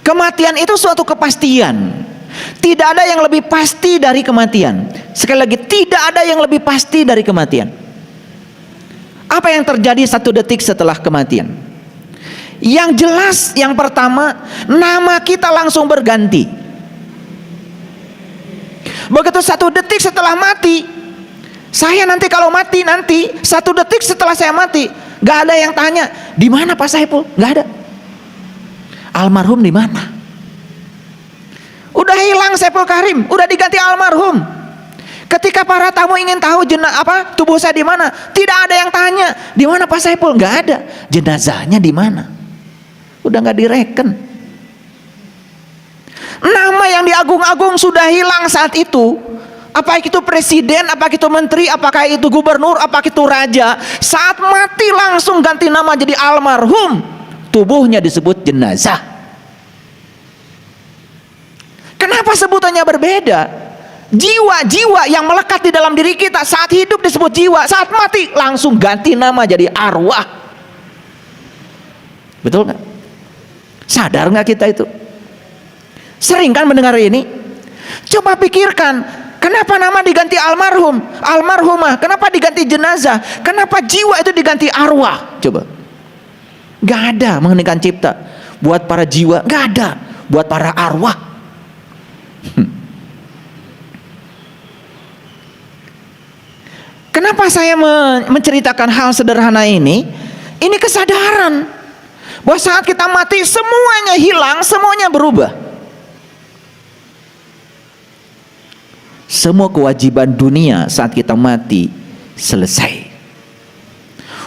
Kematian itu suatu kepastian. Tidak ada yang lebih pasti dari kematian. Sekali lagi, tidak ada yang lebih pasti dari kematian. Apa yang terjadi 1 detik setelah kematian? Yang jelas, yang pertama, nama kita langsung berganti. Begitu 1 detik setelah mati, saya nanti kalau mati nanti 1 detik setelah saya mati, gak ada yang tanya, di mana Pak Saiful? Gak ada. Almarhum di mana? Udah hilang Saiful Karim, udah diganti almarhum. Ketika para tamu ingin tahu tubuh saya di mana, tidak ada yang tanya, di mana Pak Saiful? Nggak ada. Jenazahnya di mana? Udah nggak direken. Nama yang diagung-agung sudah hilang saat itu. Apakah itu presiden, apakah itu menteri, apakah itu gubernur, apakah itu raja, saat mati langsung ganti nama jadi almarhum. Tubuhnya disebut jenazah. Kenapa sebutannya berbeda? Jiwa-jiwa yang melekat di dalam diri kita saat hidup disebut jiwa, saat mati langsung ganti nama jadi arwah. Betul nggak? Sadar nggak kita itu? Sering kan mendengar ini? Coba pikirkan, kenapa nama diganti almarhum, almarhumah? Kenapa diganti jenazah? Kenapa jiwa itu diganti arwah? Coba. Nggak ada mengeningkan cipta buat para jiwa, nggak ada buat para arwah. Kenapa saya menceritakan hal sederhana ini? Ini kesadaran bahwa saat kita mati semuanya hilang, semuanya berubah. Semua kewajiban dunia saat kita mati selesai.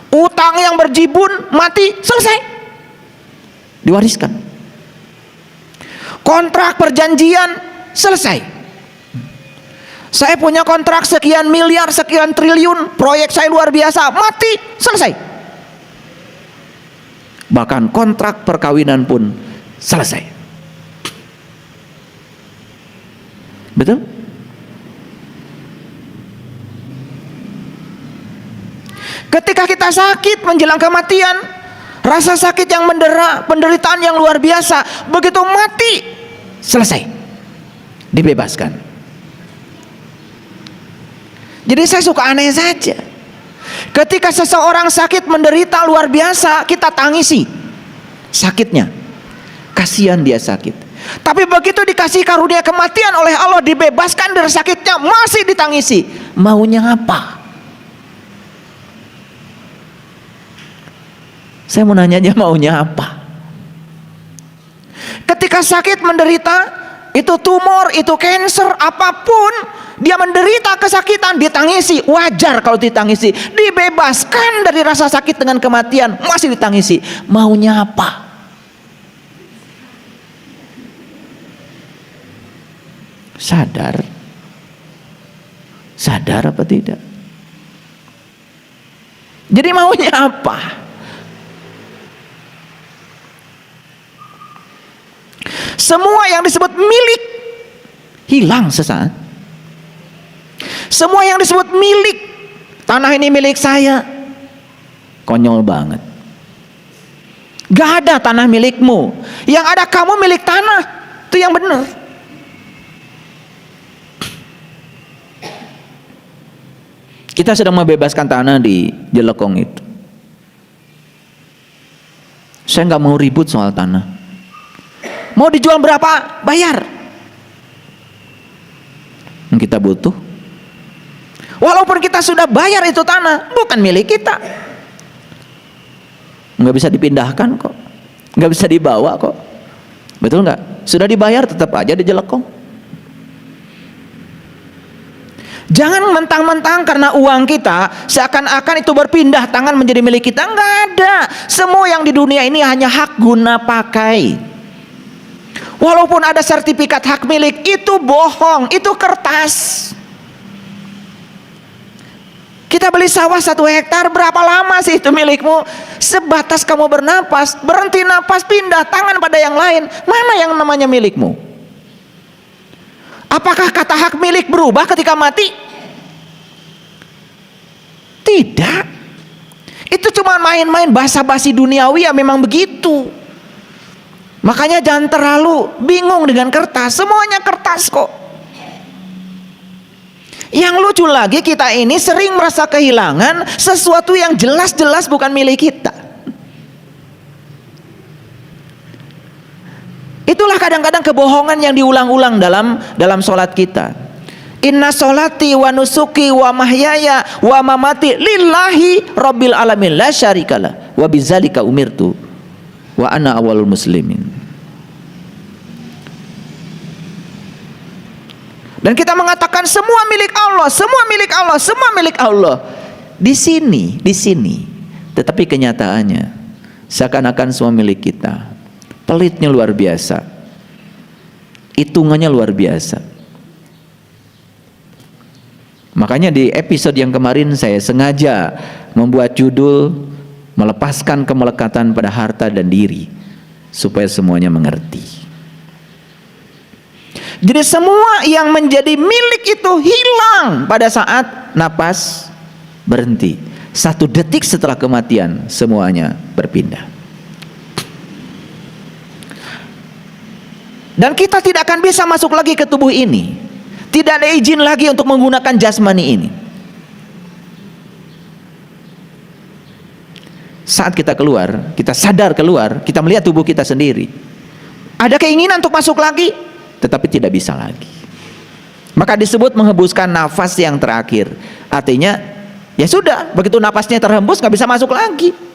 Utang yang berjibun mati selesai, diwariskan. Kontrak perjanjian selesai. Saya punya kontrak sekian miliar, sekian triliun, proyek saya luar biasa, mati selesai. Bahkan kontrak perkawinan pun selesai. Betul? Ketika kita sakit menjelang kematian, rasa sakit yang mendera, penderitaan yang luar biasa, begitu mati selesai, dibebaskan. Jadi saya suka aneh saja, ketika seseorang sakit menderita luar biasa, kita tangisi sakitnya, kasihan dia sakit. Tapi begitu dikasih karunia kematian oleh Allah, dibebaskan dari sakitnya, masih ditangisi. Maunya apa? Saya mau nanya aja, maunya apa? Ketika sakit menderita, itu tumor, itu cancer, apapun, dia menderita kesakitan, ditangisi. Wajar kalau ditangisi. Dibebaskan dari rasa sakit dengan kematian, masih ditangisi. Maunya apa? Sadar? Sadar apa tidak? Jadi maunya apa? Semua yang disebut milik hilang sesaat. Semua yang disebut milik, tanah ini milik saya, konyol banget. Gak ada tanah milikmu, yang ada kamu milik tanah. Itu yang benar. Kita sedang membebaskan tanah di Jelekong itu. Saya nggak mau ribut soal tanah. Mau dijual berapa? Bayar. Kita butuh. Walaupun kita sudah bayar itu tanah, bukan milik kita. Nggak bisa dipindahkan kok. Nggak bisa dibawa kok. Betul nggak? Sudah dibayar tetap aja di Jelekong. Jangan mentang-mentang karena uang kita seakan-akan itu berpindah tangan menjadi milik kita. Nggak ada. Semua yang di dunia ini hanya hak guna pakai. Walaupun ada sertifikat hak milik, itu bohong, itu kertas. Kita beli sawah 1 hektar, berapa lama sih itu milikmu? Sebatas kamu bernapas, berhenti napas, pindah tangan pada yang lain. Mana yang namanya milikmu? Apakah kata hak milik berubah ketika mati? Tidak. Itu cuma main-main basa-basi duniawi, ya memang begitu. Makanya jangan terlalu bingung dengan kertas, semuanya kertas kok. Yang lucu lagi, kita ini sering merasa kehilangan sesuatu yang jelas-jelas bukan milik kita. Itulah kadang-kadang kebohongan yang diulang-ulang dalam sholat kita. Inna sholati wa nusuki wa mahyaya wa mamati lillahi rabbil alamin la syarikalah wa bidzalika umirtu wa ana awalul muslimin. Dan kita mengatakan semua milik Allah, semua milik Allah, semua milik Allah. Di sini. Tetapi kenyataannya seakan-akan semua milik kita. Pelitnya luar biasa, hitungannya luar biasa. Makanya di episode yang kemarin saya sengaja membuat judul melepaskan kemelekatan pada harta dan diri, supaya semuanya mengerti. Jadi semua yang menjadi milik itu hilang pada saat napas berhenti. 1 detik setelah kematian semuanya berpindah. Dan kita tidak akan bisa masuk lagi ke tubuh ini. Tidak ada izin lagi untuk menggunakan jasmani ini. Saat kita keluar, kita sadar keluar, kita melihat tubuh kita sendiri. Ada keinginan untuk masuk lagi, tetapi tidak bisa lagi. Maka disebut menghembuskan nafas yang terakhir. Artinya, ya sudah, begitu nafasnya terhembus, nggak bisa masuk lagi.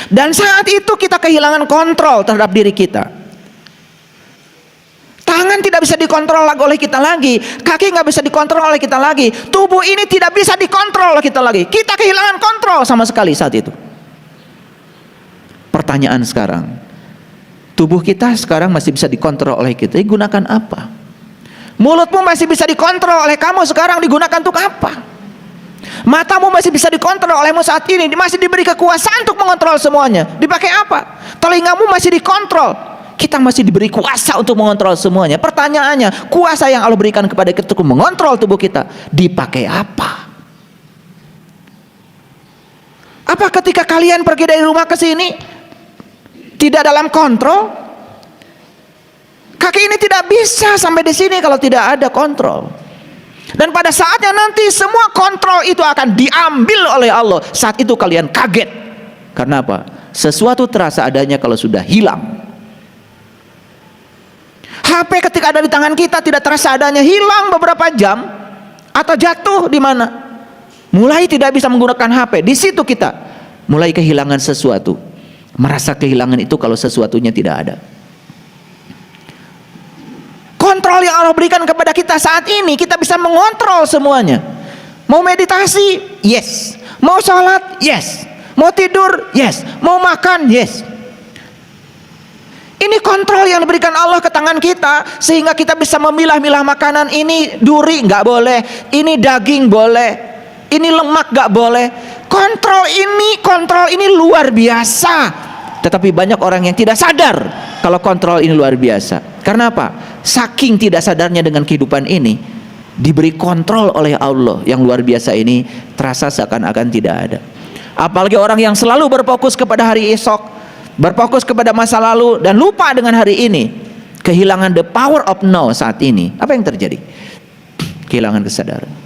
Dan saat itu kita kehilangan kontrol terhadap diri kita. Tangan tidak bisa dikontrol oleh kita lagi, kaki nggak bisa dikontrol oleh kita lagi, tubuh ini tidak bisa dikontrol oleh kita lagi. Kita kehilangan kontrol sama sekali saat itu. Pertanyaan sekarang, tubuh kita sekarang masih bisa dikontrol oleh kita, digunakan apa? Mulutmu masih bisa dikontrol oleh kamu sekarang, digunakan untuk apa? Matamu masih bisa dikontrol olehmu saat ini, masih diberi kekuasaan untuk mengontrol semuanya. Dipakai apa? Telingamu masih dikontrol, kita masih diberi kuasa untuk mengontrol semuanya. Pertanyaannya, kuasa yang Allah berikan kepada kita untuk mengontrol tubuh kita, dipakai apa? Apa ketika kalian pergi dari rumah ke sini tidak dalam kontrol? Kaki ini tidak bisa sampai di sini kalau tidak ada kontrol. Dan pada saatnya nanti semua kontrol itu akan diambil oleh Allah. Saat itu kalian kaget. Karena apa? Sesuatu terasa adanya kalau sudah hilang. HP ketika ada di tangan kita tidak terasa adanya, hilang beberapa jam atau jatuh di mana? Mulai tidak bisa menggunakan HP. Di situ kita mulai kehilangan sesuatu. Merasa kehilangan itu kalau sesuatunya tidak ada. Kontrol yang Allah berikan kepada kita saat ini, kita bisa mengontrol semuanya. Mau meditasi? Yes. Mau sholat? Yes. Mau tidur? Yes. Mau makan? Yes. Ini kontrol yang diberikan Allah ke tangan kita, sehingga kita bisa memilah-milah makanan. Ini duri nggak boleh, ini daging boleh, ini lemak nggak boleh. Kontrol ini luar biasa. Tetapi banyak orang yang tidak sadar kalau kontrol ini luar biasa. Karena apa? Saking tidak sadarnya dengan kehidupan ini, diberi kontrol oleh Allah yang luar biasa ini, terasa seakan-akan tidak ada. Apalagi orang yang selalu berfokus kepada hari esok, berfokus kepada masa lalu, dan lupa dengan hari ini, kehilangan the power of now saat ini. Apa yang terjadi? Kehilangan kesadaran.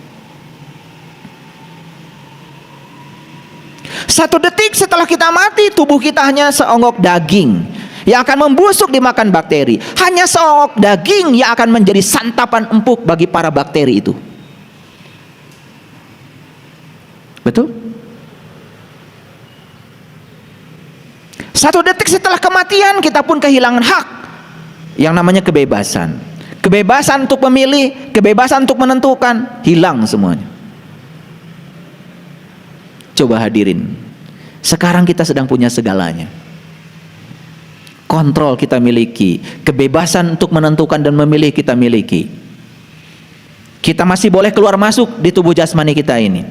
1 detik setelah kita mati, tubuh kita hanya seonggok daging yang akan membusuk dimakan bakteri. Hanya seonggok daging yang akan menjadi santapan empuk bagi para bakteri itu. Betul? 1 detik setelah kematian, kita pun kehilangan hak yang namanya kebebasan. Kebebasan untuk memilih, kebebasan untuk menentukan, hilang semuanya. Coba hadirin, sekarang kita sedang punya segalanya. Kontrol kita miliki, kebebasan untuk menentukan dan memilih kita miliki. Kita masih boleh keluar masuk di tubuh jasmani kita ini.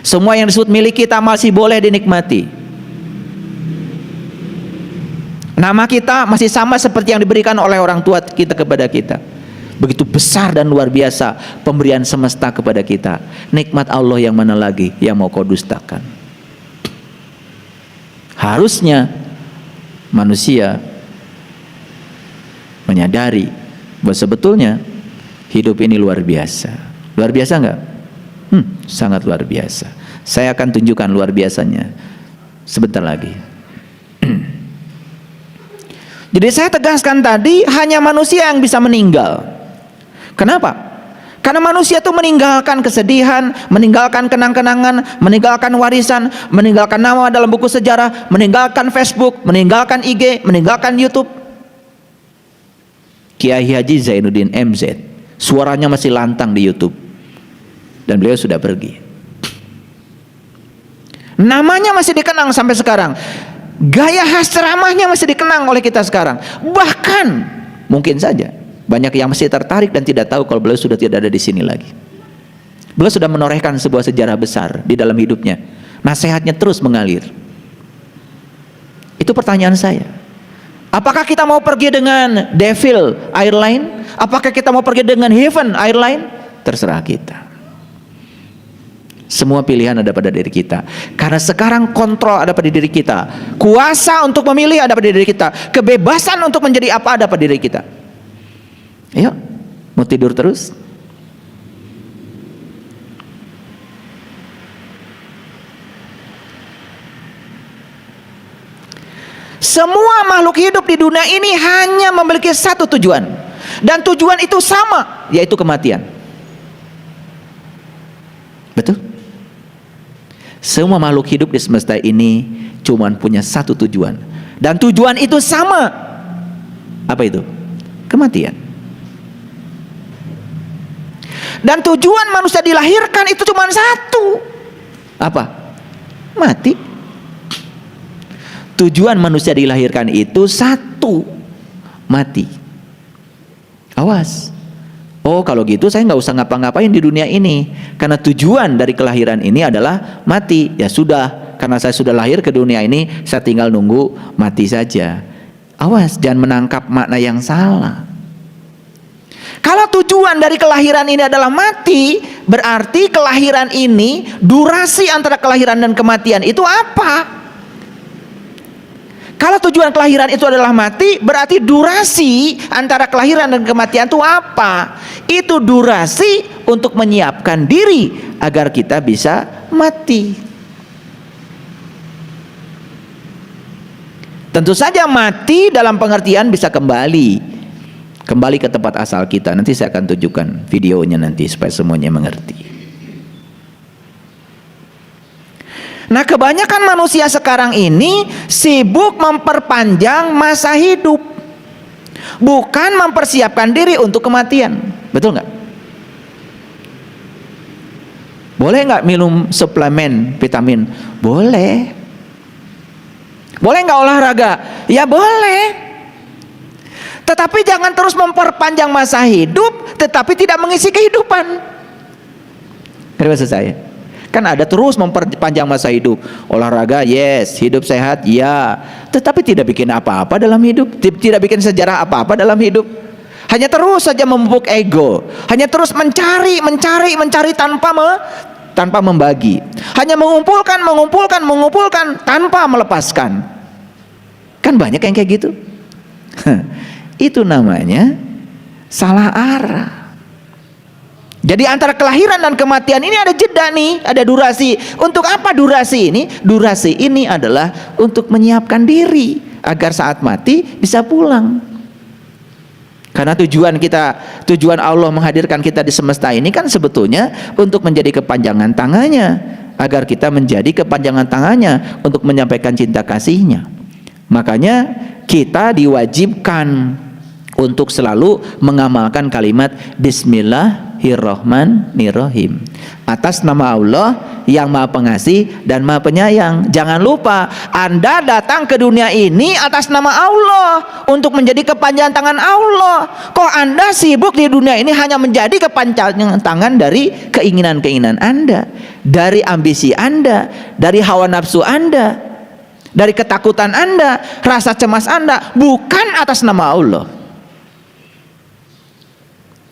Semua yang disebut milik kita masih boleh dinikmati. Nama kita masih sama seperti yang diberikan oleh orang tua kita kepada kita. Begitu besar dan luar biasa pemberian semesta kepada kita. Nikmat Allah yang mana lagi yang mau kau dustakan? Harusnya manusia menyadari bahwa sebetulnya hidup ini luar biasa. Luar biasa enggak? Sangat luar biasa. Saya akan tunjukkan luar biasanya sebentar lagi. Jadi saya tegaskan tadi, hanya manusia yang bisa meninggal. Kenapa? Karena manusia itu meninggalkan kesedihan, meninggalkan kenang-kenangan, meninggalkan warisan, meninggalkan nama dalam buku sejarah, meninggalkan Facebook, meninggalkan IG, meninggalkan YouTube. Kiai Haji Zainuddin MZ, suaranya masih lantang di YouTube, dan beliau sudah pergi. Namanya masih dikenang sampai sekarang. Gaya khas ceramahnya masih dikenang oleh kita sekarang. Bahkan mungkin saja banyak yang masih tertarik dan tidak tahu kalau beliau sudah tidak ada di sini lagi. Beliau sudah menorehkan sebuah sejarah besar di dalam hidupnya. Nasihatnya terus mengalir. Itu pertanyaan saya. Apakah kita mau pergi dengan Devil Airline? Apakah kita mau pergi dengan Heaven Airline? Terserah kita. Semua pilihan ada pada diri kita. Karena sekarang kontrol ada pada diri kita. Kuasa untuk memilih ada pada diri kita. Kebebasan untuk menjadi apa ada pada diri kita. Ayo, mau tidur terus? Semua makhluk hidup di dunia ini hanya memiliki satu tujuan. Dan tujuan itu sama, yaitu kematian. Betul? Semua makhluk hidup di semesta ini cuma punya satu tujuan. Dan tujuan itu sama. Apa itu? Kematian. Dan tujuan manusia dilahirkan itu cuma satu. Apa? Mati. Tujuan manusia dilahirkan itu satu. Mati. Awas. Oh, kalau gitu saya nggak usah ngapa-ngapain di dunia ini, karena tujuan dari kelahiran ini adalah mati. Ya sudah, karena saya sudah lahir ke dunia ini, saya tinggal nunggu mati saja. Awas, jangan menangkap makna yang salah. Kalau tujuan dari kelahiran ini adalah mati, berarti kelahiran ini, durasi antara kelahiran dan kematian itu apa? Kalau tujuan kelahiran itu adalah mati, berarti durasi antara kelahiran dan kematian itu apa? Itu durasi untuk menyiapkan diri agar kita bisa mati. Tentu saja mati dalam pengertian bisa kembali ke tempat asal kita. Nanti saya akan tunjukkan videonya nanti supaya semuanya mengerti. Nah, kebanyakan manusia sekarang ini sibuk memperpanjang masa hidup, bukan mempersiapkan diri untuk kematian. Betul nggak? Boleh nggak minum suplemen vitamin? Boleh. Boleh nggak olahraga? Ya boleh. Tetapi jangan terus memperpanjang masa hidup, tetapi tidak mengisi kehidupan. Ngerti maksud saya? Kan ada terus memperpanjang masa hidup. Olahraga yes, hidup sehat ya, tetapi tidak bikin apa-apa dalam hidup, tidak bikin sejarah apa-apa dalam hidup. Hanya terus saja memupuk ego, hanya terus mencari tanpa membagi, hanya mengumpulkan tanpa melepaskan. Kan banyak yang kayak gitu. Itu namanya salah arah. Jadi antara kelahiran dan kematian ini ada jeda nih, ada durasi. Untuk apa durasi ini? Durasi ini adalah untuk menyiapkan diri agar saat mati bisa pulang. Karena tujuan Allah menghadirkan kita di semesta ini kan sebetulnya untuk menjadi kepanjangan tangannya, agar kita menjadi kepanjangan tangannya untuk menyampaikan cinta kasihnya. Makanya kita diwajibkan untuk selalu mengamalkan kalimat Bismillahirrahmanirrahim, atas nama Allah yang Maha Pengasih dan Maha Penyayang. Jangan lupa, Anda datang ke dunia ini atas nama Allah, untuk menjadi kepanjangan tangan Allah. Kok Anda sibuk di dunia ini hanya menjadi kepanjangan tangan dari keinginan-keinginan Anda, dari ambisi Anda, dari hawa nafsu Anda, dari ketakutan Anda, rasa cemas Anda, bukan atas nama Allah.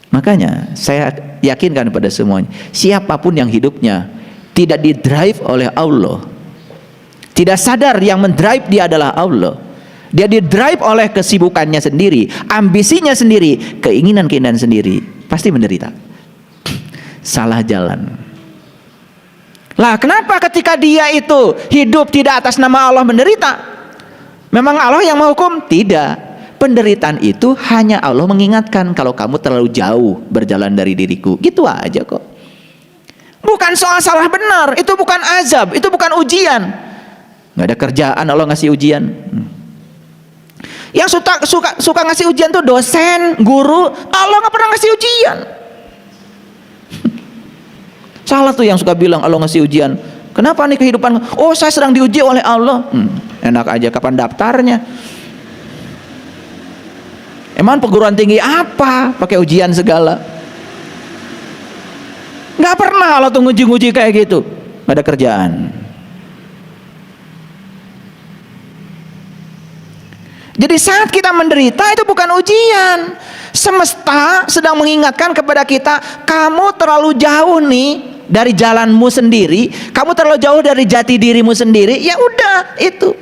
Makanya saya yakinkan pada semuanya, siapapun yang hidupnya tidak didrive oleh Allah, Tidak sadar yang mendrive dia adalah Allah. Dia didrive oleh kesibukannya sendiri, ambisinya sendiri, keinginan-keinginan sendiri. Pasti menderita. Salah jalan. Lah kenapa ketika dia itu hidup tidak atas nama Allah menderita? Memang Allah yang menghukum? Tidak. Penderitaan itu hanya Allah mengingatkan, kalau kamu terlalu jauh berjalan dari diriku. Gitu aja kok. Bukan soal salah benar, itu bukan azab, itu bukan ujian. Nggak ada kerjaan Allah ngasih ujian. Yang suka ngasih ujian tuh dosen, guru. Allah nggak pernah ngasih ujian. Salah tuh yang suka bilang Allah ngasih ujian. Kenapa nih kehidupan? Oh, saya sedang diuji oleh Allah. Enak aja, kapan daftarnya? Emang perguruan tinggi apa pakai ujian segala? Nggak pernah Allah tuh nguji-nguji kayak gitu. Nggak ada kerjaan. Jadi saat kita menderita itu bukan ujian. Semesta sedang mengingatkan kepada kita, kamu terlalu jauh nih dari jalanmu sendiri, kamu terlalu jauh dari jati dirimu sendiri. Ya udah, itu.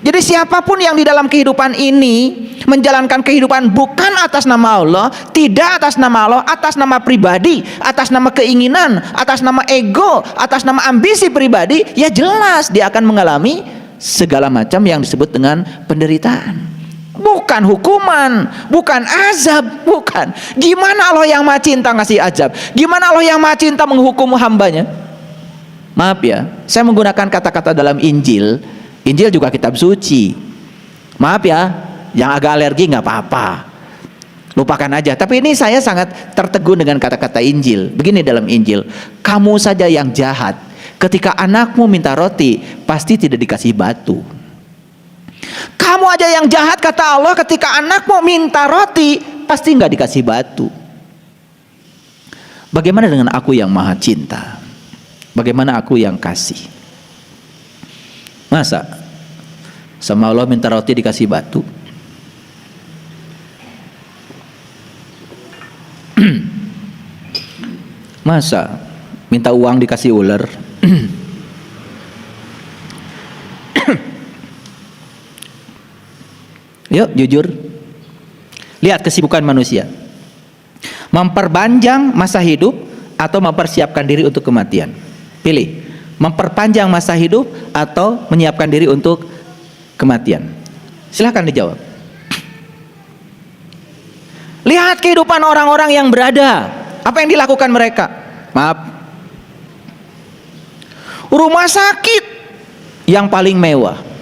Jadi siapapun yang di dalam kehidupan ini menjalankan kehidupan bukan atas nama Allah, tidak atas nama Allah, atas nama pribadi, atas nama keinginan, atas nama ego, atas nama ambisi pribadi, ya jelas dia akan mengalami segala macam yang disebut dengan penderitaan. Bukan hukuman, bukan azab, bukan. Gimana Allah yang Maha Cinta ngasih azab? Gimana Allah yang Maha Cinta menghukum hambanya? Maaf ya, saya menggunakan kata-kata dalam Injil. Injil juga kitab suci. Maaf ya, yang agak alergi nggak apa-apa, lupakan aja. Tapi ini saya sangat tertegun dengan kata-kata Injil. Begini dalam Injil, kamu saja yang jahat, ketika anakmu minta roti, pasti tidak dikasih batu. Kamu aja yang jahat, kata Allah, ketika anakmu minta roti, pasti nggak dikasih batu. Bagaimana dengan aku yang Maha Cinta? Bagaimana aku yang kasih? Masa sama Allah minta roti dikasih batu? Masa minta uang dikasih ular? Yuk jujur, lihat kesibukan manusia. Memperpanjang masa hidup atau mempersiapkan diri untuk kematian? Pilih. Memperpanjang masa hidup atau menyiapkan diri untuk kematian? Silahkan dijawab. Lihat kehidupan orang-orang yang berada. Apa yang dilakukan mereka? Maaf, rumah sakit yang paling mewah.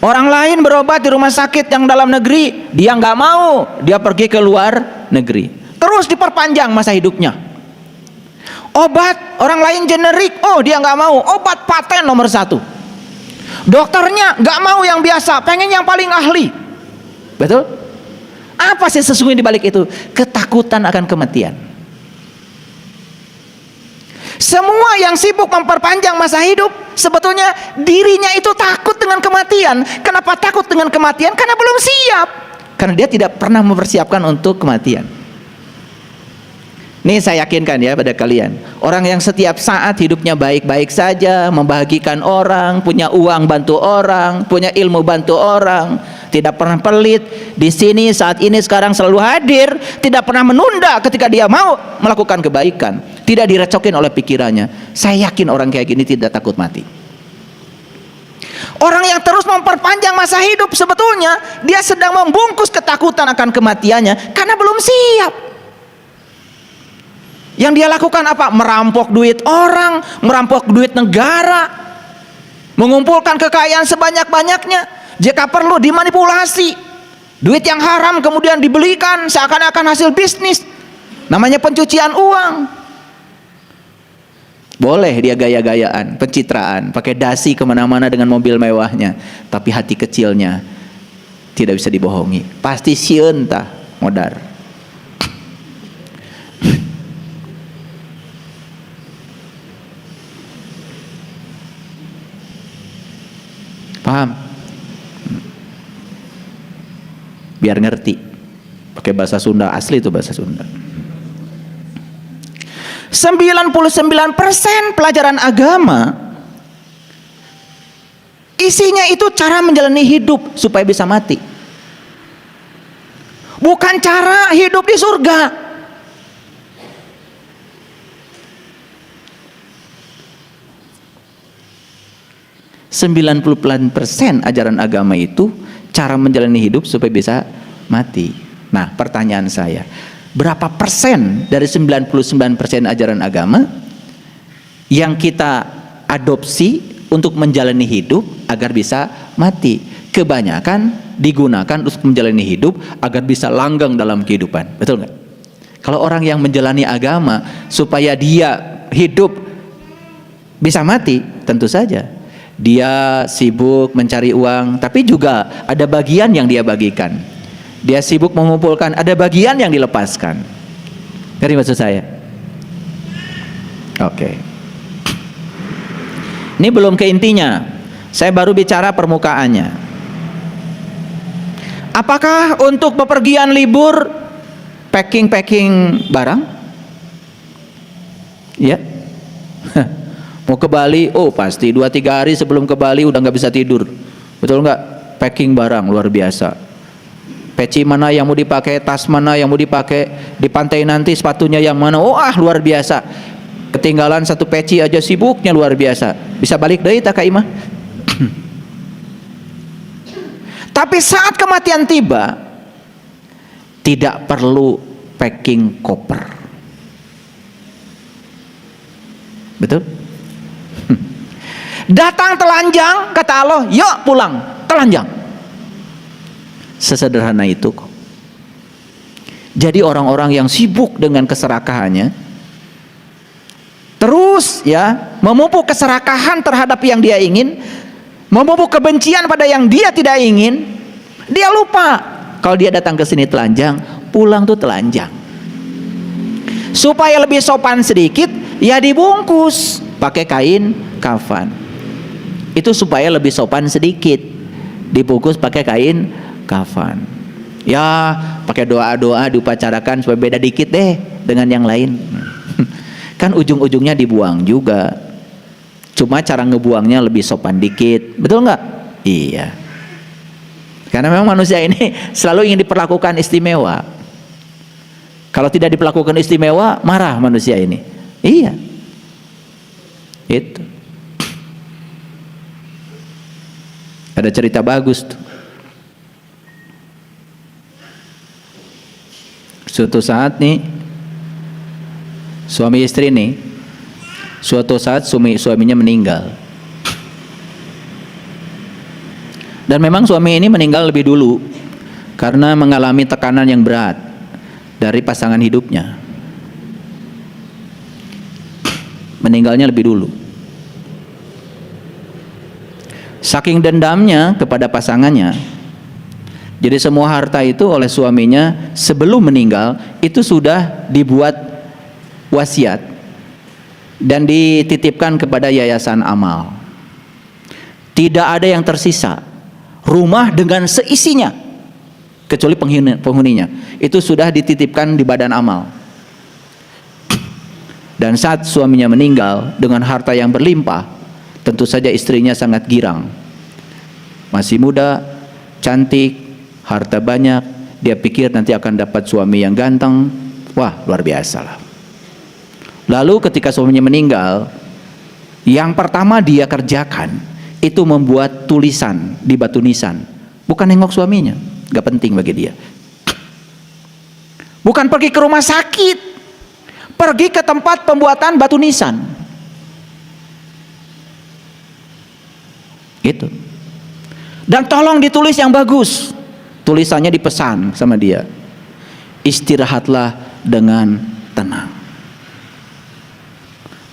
Orang lain berobat di rumah sakit yang dalam negeri, dia nggak mau, dia pergi ke luar negeri. Terus diperpanjang masa hidupnya. Obat orang lain generik, oh dia nggak mau, obat paten nomor 1. Dokternya nggak mau yang biasa, pengen yang paling ahli. Betul? Apa sih sesungguhnya di balik itu? Ketakutan akan kematian. Semua yang sibuk memperpanjang masa hidup, sebetulnya dirinya itu takut dengan kematian. Kenapa takut dengan kematian? Karena belum siap. Karena dia tidak pernah mempersiapkan untuk kematian. Nih saya yakinkan ya pada kalian, orang yang setiap saat hidupnya baik-baik saja, membahagikan orang, punya uang bantu orang, punya ilmu bantu orang, tidak pernah pelit, di sini saat ini sekarang selalu hadir, tidak pernah menunda ketika dia mau melakukan kebaikan, tidak direcokin oleh pikirannya. Saya yakin orang kayak gini tidak takut mati. Orang yang terus memperpanjang masa hidup, sebetulnya dia sedang membungkus ketakutan akan kematiannya karena belum siap. Yang dia lakukan apa? Merampok duit orang, merampok duit negara, mengumpulkan kekayaan sebanyak-banyaknya. Jika perlu dimanipulasi, duit yang haram kemudian dibelikan seakan-akan hasil bisnis, namanya pencucian uang. Boleh dia gaya-gayaan, pencitraan, pakai dasi kemana-mana dengan mobil mewahnya, tapi hati kecilnya tidak bisa dibohongi, pasti sieun tah modar. Paham? Biar ngerti. Pakai bahasa Sunda, asli itu bahasa Sunda. 99% pelajaran agama Isinya itu cara menjalani hidup supaya bisa mati. Bukan cara hidup di surga. %90 ajaran agama itu cara menjalani hidup supaya bisa mati. Nah, pertanyaan saya, berapa persen dari 99% ajaran agama yang kita adopsi untuk menjalani hidup agar bisa mati? Kebanyakan digunakan untuk menjalani hidup agar bisa langgeng dalam kehidupan. Betul nggak? Kalau orang yang menjalani agama supaya dia hidup bisa mati, tentu saja dia sibuk mencari uang, tapi juga ada bagian yang dia bagikan. Dia sibuk mengumpulkan, ada bagian yang dilepaskan. Ngerti maksud saya? Oke. Ini belum ke intinya. Saya baru bicara permukaannya. Apakah untuk bepergian libur packing barang? Ya. Mau ke Bali, oh pasti 2-3 hari sebelum ke Bali udah nggak bisa tidur. Betul nggak? Packing barang luar biasa. Peci mana yang mau dipakai, tas mana yang mau dipakai, di pantai nanti sepatunya yang mana, wah luar biasa. Ketinggalan satu peci aja sibuknya luar biasa. Bisa balik deh tak Kak Ima? Tapi saat kematian tiba, tidak perlu packing koper. Betul? Datang telanjang, kata Allah, yuk pulang, telanjang. Sesederhana itu kok. Jadi orang-orang yang sibuk dengan keserakahannya, terus ya memupuk keserakahan terhadap yang dia ingin, memupuk kebencian pada yang dia tidak ingin, dia lupa kalau dia datang ke sini telanjang, pulang tuh telanjang. Supaya lebih sopan sedikit, ya dibungkus pakai kain kafan. Itu supaya lebih sopan sedikit, dibungkus pakai kain kafan. Ya pakai doa-doa diupacarakan supaya beda dikit deh dengan yang lain. Kan ujung-ujungnya dibuang juga, cuma cara ngebuangnya lebih sopan dikit. Betul nggak? Iya. Karena memang manusia ini selalu ingin diperlakukan istimewa. Kalau tidak diperlakukan istimewa, marah manusia ini. Iya. Itu. Ada cerita bagus tuh. Suatu saat nih, suami istri nih, suatu saat suaminya meninggal. Dan memang suami ini meninggal lebih dulu karena mengalami tekanan yang berat dari pasangan hidupnya. Meninggalnya lebih dulu. Saking dendamnya kepada pasangannya, jadi semua harta itu oleh suaminya sebelum meninggal itu sudah dibuat wasiat dan dititipkan kepada yayasan amal. Tidak ada yang tersisa. Rumah dengan seisinya kecuali penghuninya itu sudah dititipkan di badan amal. Dan saat suaminya meninggal dengan harta yang berlimpah, tentu saja istrinya sangat girang. Masih muda, cantik, harta banyak, dia pikir nanti akan dapat suami yang ganteng. Wah, luar biasa lah. Lalu ketika suaminya meninggal, yang pertama dia kerjakan itu membuat tulisan di batu nisan. Bukan nengok suaminya, gak penting bagi dia. Bukan pergi ke rumah sakit, pergi ke tempat pembuatan batu nisan. Gitu. Dan tolong ditulis yang bagus. Tulisannya dipesan sama dia. Istirahatlah dengan tenang.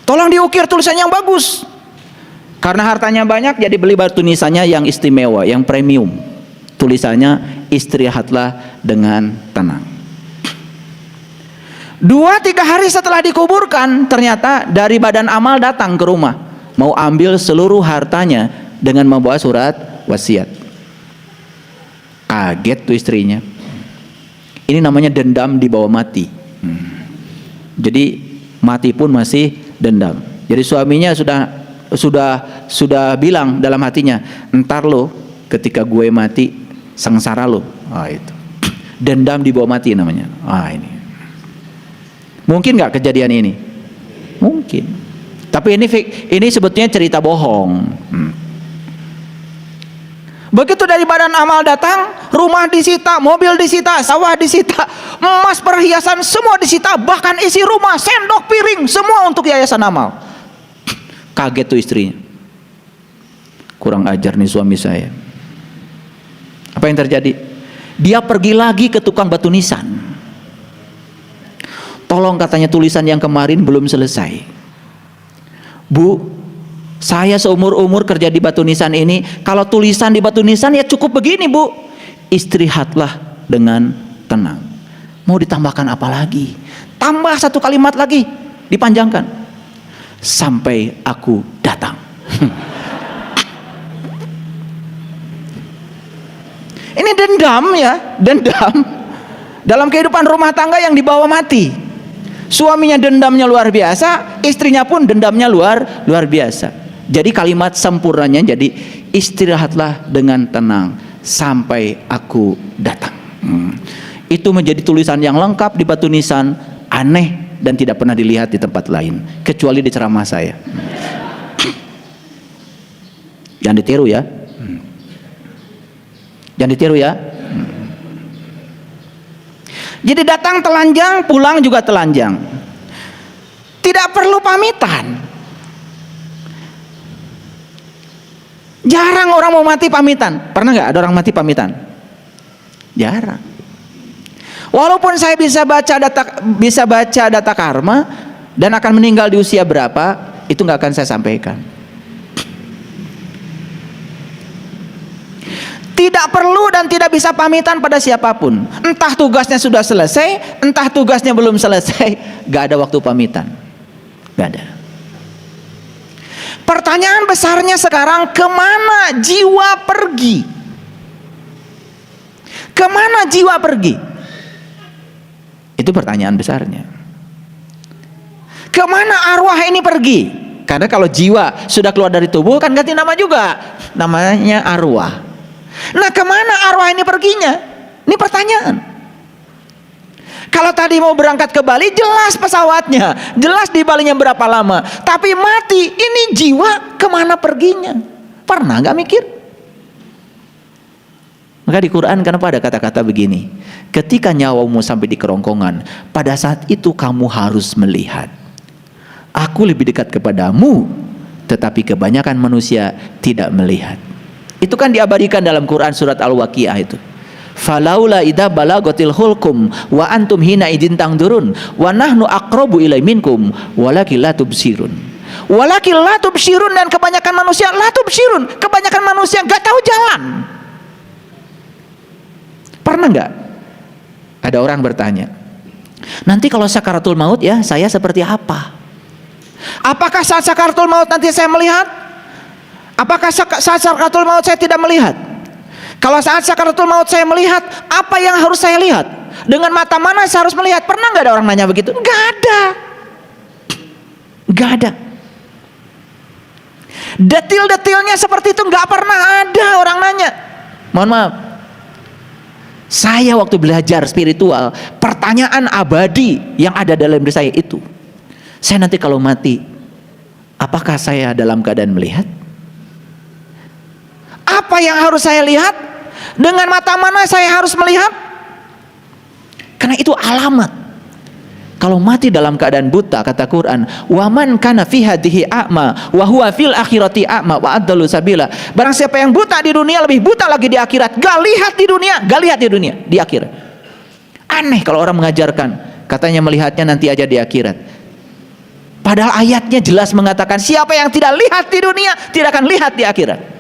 Tolong diukir tulisannya yang bagus. Karena hartanya banyak, jadi beli batu nisannya yang istimewa, yang premium. Tulisannya istirahatlah dengan tenang. 2-3 hari setelah dikuburkan, ternyata dari badan amal datang ke rumah, mau ambil seluruh hartanya dengan membawa surat wasiat. Kaget tuh istrinya. Ini namanya dendam di bawah mati. Jadi mati pun masih dendam. Jadi suaminya sudah sudah bilang dalam hatinya, entar lo ketika gue mati sengsara lo. Itu dendam dibawa mati namanya. Ini mungkin nggak kejadian ini? Mungkin. Tapi ini sebetulnya cerita bohong. Begitu dari badan amal datang, rumah disita, mobil disita, sawah disita, emas, perhiasan semua disita, bahkan isi rumah, sendok, piring, semua untuk yayasan amal. Kaget tuh istrinya. Kurang ajar nih suami saya. Apa yang terjadi? Dia pergi lagi ke tukang batu nisan. Tolong, katanya, tulisan yang kemarin belum selesai. Bu, saya seumur-umur kerja di batu nisan ini, kalau tulisan di batu nisan ya cukup begini, Bu. Istirahatlah dengan tenang. Mau ditambahkan apa lagi? Tambah satu kalimat lagi, dipanjangkan. Sampai aku datang. Ini dendam ya, dendam dalam kehidupan rumah tangga yang dibawa mati. Suaminya dendamnya luar biasa, istrinya pun dendamnya luar biasa. Jadi kalimat sempurnanya jadi istirahatlah dengan tenang sampai aku datang. Itu menjadi tulisan yang lengkap di batu nisan, aneh dan tidak pernah dilihat di tempat lain kecuali di ceramah saya. Jangan ditiru ya. Jangan ditiru ya. Jadi datang telanjang, pulang juga telanjang. Tidak perlu pamitan. Jarang orang mau mati pamitan. Pernah nggak ada orang mati pamitan? Jarang. Walaupun saya bisa baca data karma dan akan meninggal di usia berapa, itu nggak akan saya sampaikan. Tidak perlu dan tidak bisa pamitan pada siapapun. Entah tugasnya sudah selesai, entah tugasnya belum selesai, nggak ada waktu pamitan. Nggak ada. Pertanyaan besarnya sekarang, kemana jiwa pergi? Kemana jiwa pergi? Itu pertanyaan besarnya. Kemana arwah ini pergi? Karena kalau jiwa sudah keluar dari tubuh kan ganti nama juga, namanya arwah. Nah, kemana arwah ini perginya? Ini pertanyaan. Kalau tadi mau berangkat ke Bali, jelas pesawatnya, jelas di Balinya berapa lama. Tapi mati, ini jiwa kemana perginya? Pernah nggak mikir? Maka di Quran kenapa ada kata-kata begini? Ketika nyawamu sampai di kerongkongan, pada saat itu kamu harus melihat. Aku lebih dekat kepadamu, tetapi kebanyakan manusia tidak melihat. Itu kan diabadikan dalam Quran surat Al-Waqiah itu. Falaula idza balagatil hulkum wa antum hina idin tangdurun wa nahnu aqrabu ilai minkum walakin la tubsirun. Walakin la tubsirun, dan kebanyakan manusia la tubsirun, kebanyakan manusia enggak tahu jalan. Pernah enggak ada orang bertanya, nanti kalau sakaratul maut ya saya seperti apa? Apakah saat sakaratul maut nanti saya melihat? Apakah saat sakaratul maut saya tidak melihat? Kalau saat sakaratul maut saya melihat, apa yang harus saya lihat? Dengan mata mana saya harus melihat? Pernah nggak ada orang nanya begitu? Nggak ada. Nggak ada. Detil-detilnya seperti itu nggak pernah ada orang nanya. Mohon maaf. Saya waktu belajar spiritual, pertanyaan abadi yang ada dalam diri saya itu, saya nanti kalau mati, apakah saya dalam keadaan melihat? Apa yang harus saya lihat? Dengan mata mana saya harus melihat? Karena itu alamat. Kalau mati dalam keadaan buta, kata Quran, waman kana fi hadhihi a'ma wa huwa fil akhirati a'ma wa adallu sabila. Barang siapa yang buta di dunia lebih buta lagi di akhirat. Gak lihat di dunia, gak lihat di dunia, di akhirat. Aneh kalau orang mengajarkan, katanya melihatnya nanti aja di akhirat. Padahal ayatnya jelas mengatakan siapa yang tidak lihat di dunia tidak akan lihat di akhirat.